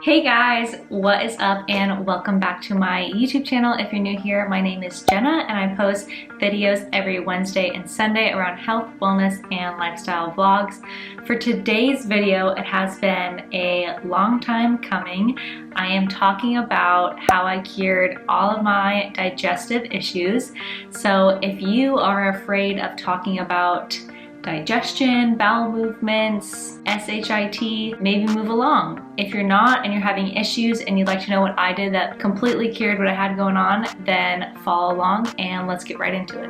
Hey guys, what is up and welcome back to my YouTube channel. If you're new here, my name is Jenna and I post videos every Wednesday and Sunday around health, wellness, and lifestyle vlogs. For today's video, it has been a long time coming. I am talking about how I cured all of my digestive issues. So if you are afraid of talking about digestion, bowel movements, SHIT, maybe move along. If you're not and you're having issues and you'd like to know what I did that completely cured what I had going on, then follow along and let's get right into it.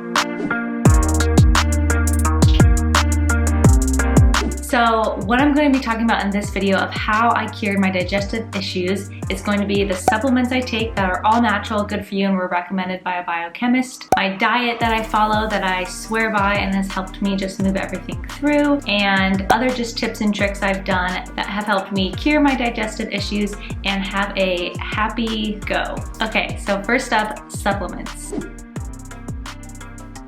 So what I'm going to be talking about in this video of how I cured my digestive issues is going to be the supplements I take that are all natural, good for you, and were recommended by a biochemist, my diet that I follow that I swear by and has helped me just move everything through, and other just tips and tricks I've done that have helped me cure my digestive issues and have a happy go. Okay, so first up, supplements.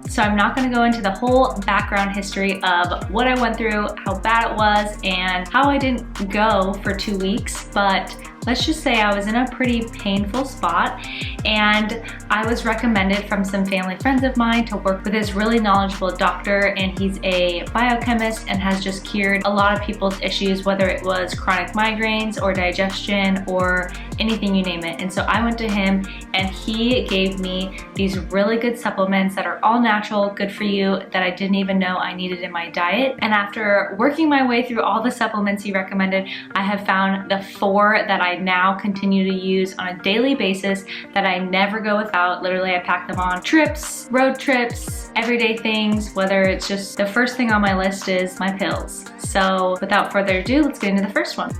So I'm not going to go into the whole background history of what I went through, how bad it was, and how I didn't go for 2 weeks, but let's just say I was in a pretty painful spot and I was recommended from some family friends of mine to work with this really knowledgeable doctor, and he's a biochemist and has just cured a lot of people's issues, whether it was chronic migraines or digestion or anything, you name it. And so I went to him and he gave me these really good supplements that are all natural, good for you, that I didn't even know I needed in my diet. And after working my way through all the supplements he recommended, I have found the 4 that I now continue to use on a daily basis that I never go without. Literally, I pack them on trips, road trips, everyday things, whether it's just the first thing on my list is my pills. So without further ado, let's get into the first one.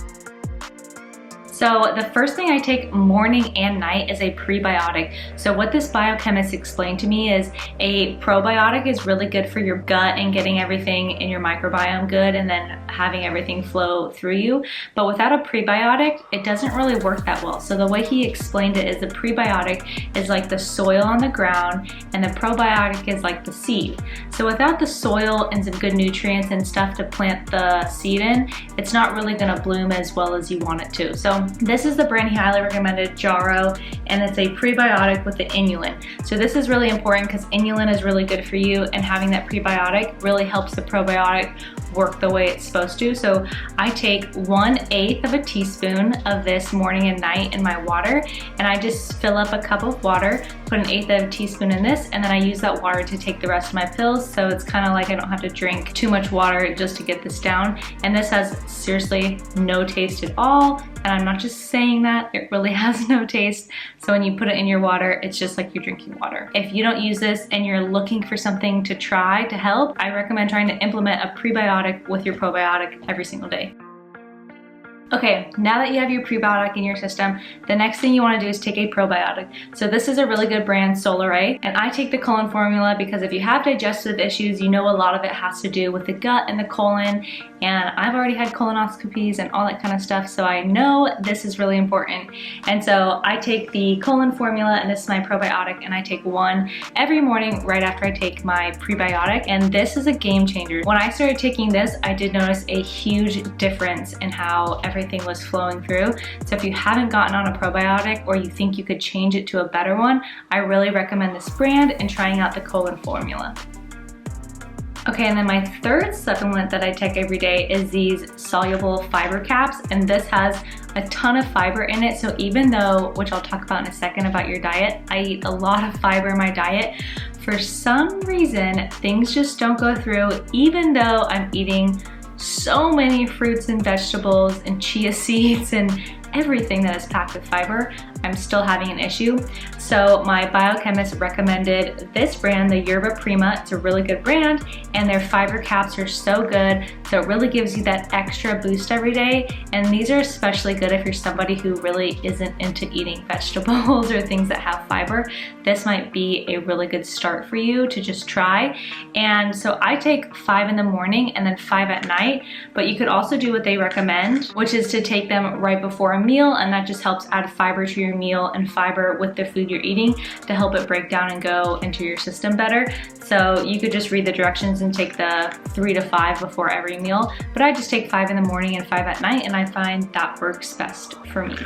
So the first thing I take morning and night is a prebiotic. So what this biochemist explained to me is a probiotic is really good for your gut and getting everything in your microbiome good and then having everything flow through you. But without a prebiotic, it doesn't really work that well. So the way he explained it is the prebiotic is like the soil on the ground and the probiotic is like the seed. So without the soil and some good nutrients and stuff to plant the seed in, it's not really gonna bloom as well as you want it to. So this is the brand he highly recommended, Jarrow, and it's a prebiotic with the inulin. So this is really important because inulin is really good for you, and having that prebiotic really helps the probiotic work the way it's supposed to. So I take 1/8 of a teaspoon of this morning and night in my water, and I just fill up a cup of water, put 1/8 of a teaspoon in this, and then I use that water to take the rest of my pills. So it's kind of like I don't have to drink too much water just to get this down. And this has seriously no taste at all. And I'm not just saying that, it really has no taste. So when you put it in your water, it's just like you're drinking water. If you don't use this and you're looking for something to try to help, I recommend trying to implement a prebiotic with your probiotic every single day. Okay, now that you have your prebiotic in your system, the next thing you want to do is take a probiotic. So this is a really good brand, Solarite, and I take the colon formula because if you have digestive issues, you know a lot of it has to do with the gut and the colon, and I've already had colonoscopies and all that kind of stuff, so I know this is really important. And so I take the colon formula, and this is my probiotic, and I take one every morning right after I take my prebiotic, and this is a game changer. When I started taking this, I did notice a huge difference in how everything was flowing through. So if you haven't gotten on a probiotic or you think you could change it to a better one, I really recommend this brand and trying out the colon formula. Okay, and then my third supplement that I take every day is these soluble fiber caps, and this has a ton of fiber in it. So even though, which I'll talk about in a second about your diet, I eat a lot of fiber in my diet, for some reason things just don't go through even though I'm eating so many fruits and vegetables and chia seeds and everything that is packed with fiber. I'm still having an issue. So my biochemist recommended this brand, the Yerba Prima. It's a really good brand, and their fiber caps are so good. So it really gives you that extra boost every day. And these are especially good if you're somebody who really isn't into eating vegetables or things that have fiber. This might be a really good start for you to just try. And so I take 5 in the morning and then 5 at night, but you could also do what they recommend, which is to take them right before a meal, and that just helps add fiber to your meal and fiber with the food you're eating to help it break down and go into your system better. So you could just read the directions and take the 3 to 5 before every meal, but I just take 5 in the morning and 5 at night, and I find that works best for me.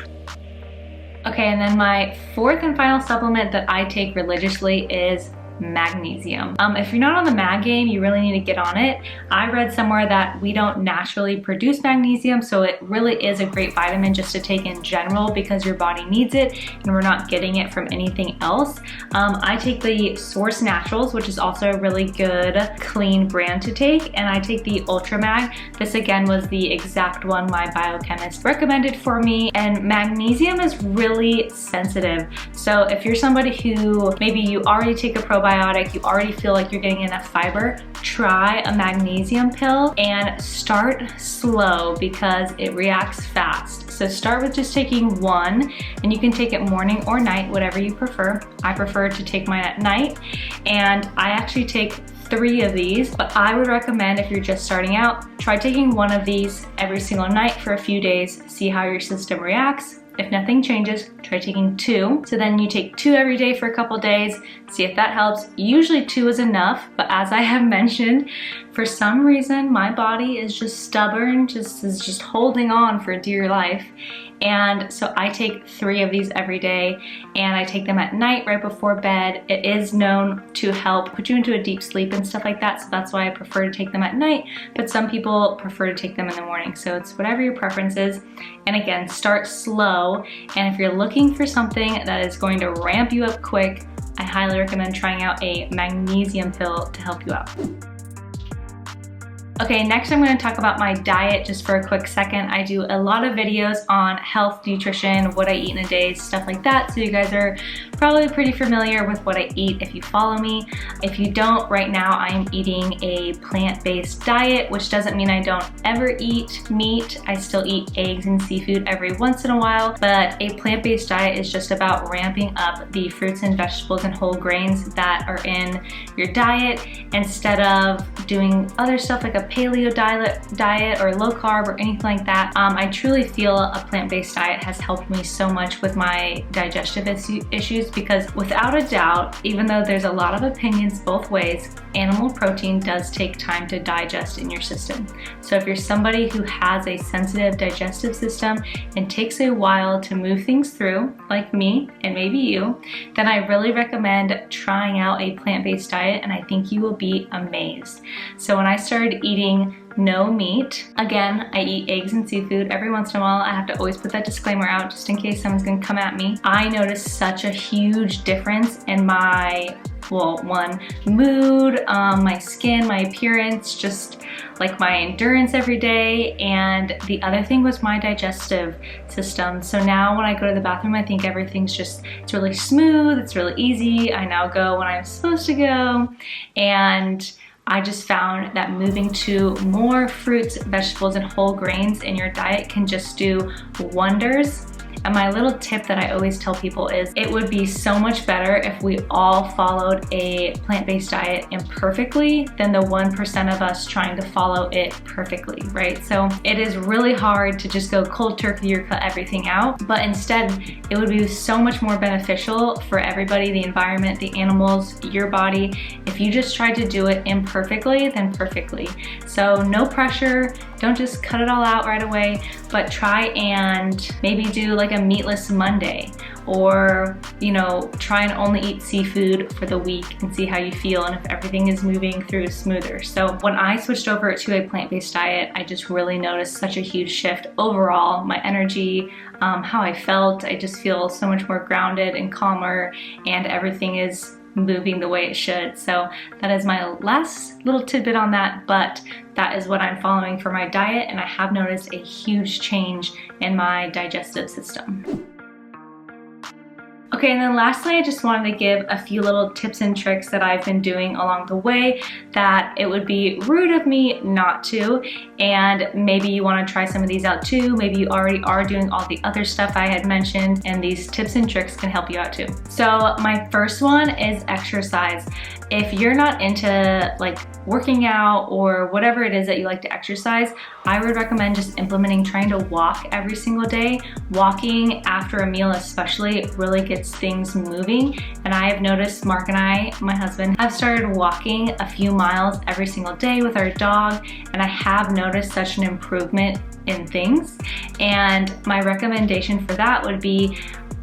Okay, and then my fourth and final supplement that I take religiously is magnesium. If you're not on the mag game, you really need to get on it. I read somewhere that we don't naturally produce magnesium, so it really is a great vitamin just to take in general because your body needs it and we're not getting it from anything else. I take the Source Naturals, which is also a really good clean brand to take, and I take the Ultra Mag. This again was the exact one my biochemist recommended for me, and magnesium is really sensitive. So if you're somebody who maybe you already take a probiotic, you already feel like you're getting enough fiber, try a magnesium pill and start slow because it reacts fast. So start with just taking one, and you can take it morning or night, whatever you prefer. I prefer to take mine at night, and I actually take 3 of these, but I would recommend if you're just starting out, try taking 1 of these every single night for a few days, see how your system reacts. If nothing changes, try taking 2. So then you take 2 every day for a couple days, see if that helps. Usually 2 is enough, but as I have mentioned, for some reason my body is just stubborn, is just holding on for dear life. And so I take 3 of these every day, and I take them at night right before bed. It is known to help put you into a deep sleep and stuff like that, so that's why I prefer to take them at night, but some people prefer to take them in the morning, so it's whatever your preference is. And again, start slow, and if you're looking for something that is going to ramp you up quick, I highly recommend trying out a magnesium pill to help you out. Okay, next I'm going to talk about my diet just for a quick second. I do a lot of videos on health, nutrition, what I eat in a day, stuff like that, so you guys are probably pretty familiar with what I eat if you follow me. If you don't, right now I am eating a plant-based diet, which doesn't mean I don't ever eat meat. I still eat eggs and seafood every once in a while, but a plant-based diet is just about ramping up the fruits and vegetables and whole grains that are in your diet instead of doing other stuff like a paleo diet or low carb or anything like that. I truly feel a plant-based diet has helped me so much with my digestive issues because without a doubt, even though there's a lot of opinions both ways, animal protein does take time to digest in your system. So if you're somebody who has a sensitive digestive system and takes a while to move things through, like me and maybe you, then I really recommend trying out a plant-based diet, and I think you will be amazed. So when I started eating no meat, again, I eat eggs and seafood every once in a while. I have to always put that disclaimer out just in case someone's gonna come at me. I noticed such a huge difference in my, well, one, mood, my skin, my appearance, just like my endurance every day, and the other thing was my digestive system. So now when I go to the bathroom, I think everything's just, it's really smooth, it's really easy. I now go when I'm supposed to go, and I just found that moving to more fruits, vegetables, and whole grains in your diet can just do wonders. And my little tip that I always tell people is it would be so much better if we all followed a plant-based diet imperfectly than the 1% of us trying to follow it perfectly, right? So it is really hard to just go cold turkey or cut everything out, but instead it would be so much more beneficial for everybody, the environment, the animals, your body, if you just tried to do it imperfectly than perfectly. So no pressure, don't just cut it all out right away, but try and maybe do like a meatless Monday, or try and only eat seafood for the week and see how you feel and if everything is moving through smoother. So when I switched over to a plant-based diet, I just really noticed such a huge shift overall, my energy, how I felt. I just feel so much more grounded and calmer, and everything is moving the way it should. So that is my last little tidbit on that, but that is what I'm following for my diet, and I have noticed a huge change in my digestive system. Okay, and then lastly, I just wanted to give a few little tips and tricks that I've been doing along the way that it would be rude of me not to, and maybe you want to try some of these out too. Maybe you already are doing all the other stuff I had mentioned, and these tips and tricks can help you out too. So my first one is exercise. If you're not into like working out or whatever it is that you like to exercise, I would recommend just implementing trying to walk every single day. Walking after a meal especially really gets things moving, and I have noticed Mark and I, my husband, have started walking a few miles every single day with our dog, and I have noticed such an improvement in things. And my recommendation for that would be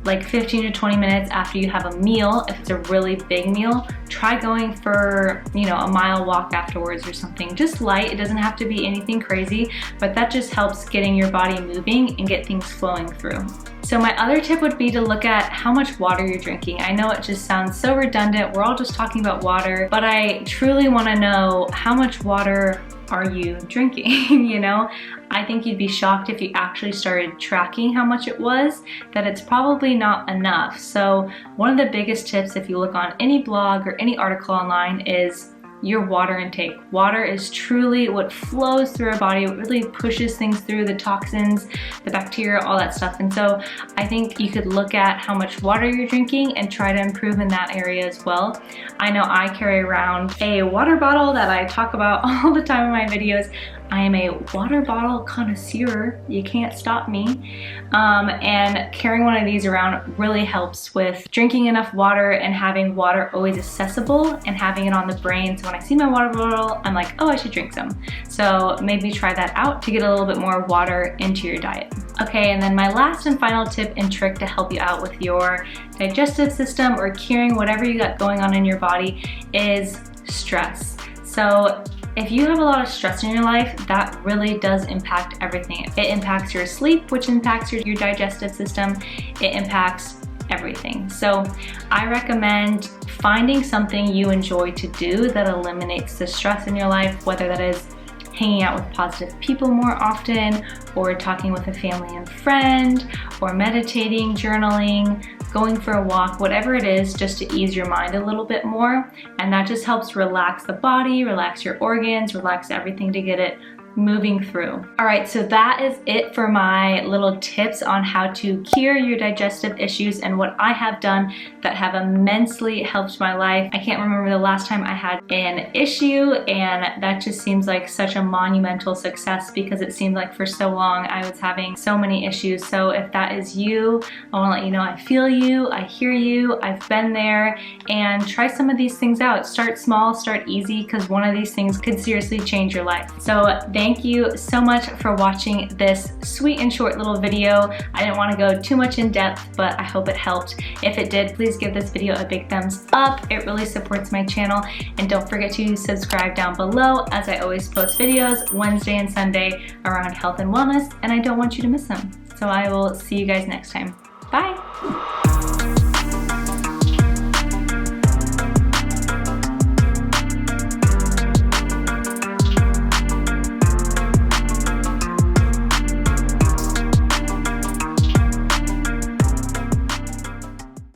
like 15 to 20 minutes after you have a meal. If it's a really big meal, try going for, you know, a mile walk afterwards or something. Just light, it doesn't have to be anything crazy, but that just helps getting your body moving and get things flowing through. So my other tip would be to look at how much water you're drinking. I know it just sounds so redundant, we're all just talking about water, but I truly wanna know how much water are you drinking, you know? I think you'd be shocked if you actually started tracking how much it was, that it's probably not enough. So one of the biggest tips, if you look on any blog or any article online, is your water intake. Water is truly what flows through our body. It really pushes things through, the toxins, the bacteria, all that stuff. And so I think you could look at how much water you're drinking and try to improve in that area as well. I know I carry around a water bottle that I talk about all the time in my videos. I am a water bottle connoisseur, you can't stop me. And carrying one of these around really helps with drinking enough water and having water always accessible and having it on the brain. So when I see my water bottle, I'm like, oh, I should drink some. So maybe try that out to get a little bit more water into your diet. Okay, and then my last and final tip and trick to help you out with your digestive system or curing whatever you got going on in your body is stress. So if you have a lot of stress in your life, that really does impact everything. It impacts your sleep, which impacts your digestive system. It impacts everything. So I recommend finding something you enjoy to do that eliminates the stress in your life, whether that is hanging out with positive people more often, or talking with a family and friend, or meditating, journaling, going for a walk, whatever it is, just to ease your mind a little bit more. And that just helps relax the body, relax your organs, relax everything to get it moving through. All right, so that is it for my little tips on how to cure your digestive issues and what I have done that have immensely helped my life. I can't remember the last time I had an issue, and that just seems like such a monumental success because it seemed like for so long I was having so many issues. So if that is you, I want to let you know I feel you, I hear you, I've been there, and try some of these things out. Start small, start easy, because one of these things could seriously change your life. So thank you so much for watching this sweet and short little video. I didn't want to go too much in depth, but I hope it helped. If it did, please give this video a big thumbs up. It really supports my channel. And don't forget to subscribe down below, as I always post videos Wednesday and Sunday around health and wellness, and I don't want you to miss them. So I will see you guys next time. Bye!